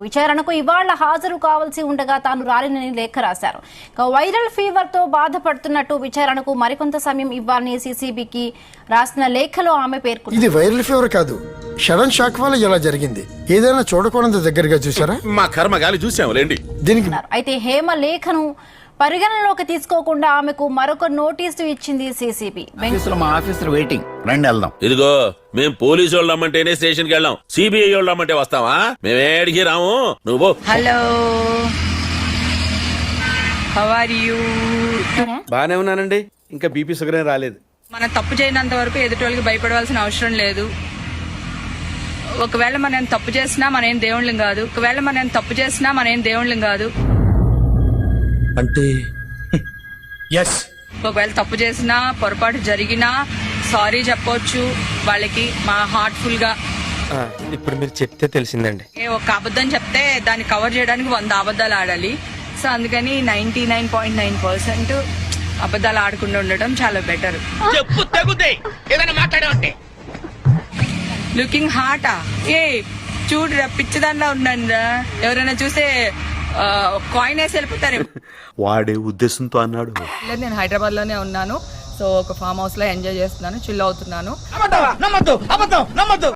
విచారణకు ఇవాళ హాజరు కావాల్సి ఉండగా తాను రాలేనని లేఖ రాశారు. వైరల్ ఫీవర్ తో బాధపడుతున్నట్టు విచారణకు మరికొంత సమయం ఇవ్వాలని సీసీబీకి రాసిన లేఖలో ఆమె పేర్కొన్నారు. ఇది వైరల్ ఫీవర్ కాదు, సడన్ షాక్ వల్ల ఇలా జరిగింది. ఏదైనా చూడకూడదు దగ్గరగా చూసారా? మా కర్మగాలి చూసాములేండి. దీనికి అయితే హేమ లేఖను పరిగణనలోకి తీసుకోకుండా ఆమెకు మరొక నోటీసు ఇచ్చింది సీసీబీ. మా ఆఫీసర్ వెయిటింగ్, రండి వెళ్దాం. ఇదిగో మేం పోలీసు వాళ్ళు రమ్మంటేనే స్టేషన్కి వెళ్ళాం, సిబిఐ వాళ్ళు రమ్మంటే వస్తావా? మేమేడికి రాము, నువ్వు. Hello, how are you? బానే ఉన్నానండి, ఇంకా బీపీ షుగర్ ఏం రాలేదు. మనం తప్పు చేయనంత వరకు ఎదుటోళ్ళకి భయపడవలసిన అవసరం లేదు. ఒకవేళ మనం తప్పు చేసినా మనేం దేవుళ్ళం కాదు. ఒకవేళ మనం తప్పు చేసినా మనేం దేవుళ్ళం కాదు. అంటే ఎస్, ఒకవేళ తప్పు చేసినా పొరపాటు జరిగినా సారీ చెప్పొచ్చు వాళ్ళకి మా హార్ట్ఫుల్ గా. ఇప్పుడు మీరు చెప్తే తెలిసిందండి. ఒక అబద్ధం చెప్తే దాన్ని కవర్ చేయడానికి 100 అబద్ధాలు ఆడాలి. సో అందుకని 99.9% అబద్ధాలు ఆడకుండా ఉండటం చాలా బెటర్. లుకింగ్ హార్టా? ఏ చూడు, పిచ్చిదాన్లా ఉన్నాను. ఎవరైనా చూస్తే కాయిన్ వేసి వెళ్ళిపోతారు. వాడే ఉద్దేశంతో అన్నాడు. నేను హైదరాబాద్ లోనే ఉన్నాను. సో ఒక ఫామ్ హౌస్ లో ఎంజాయ్ చేస్తున్నాను, చిల్ అవుతున్నాను.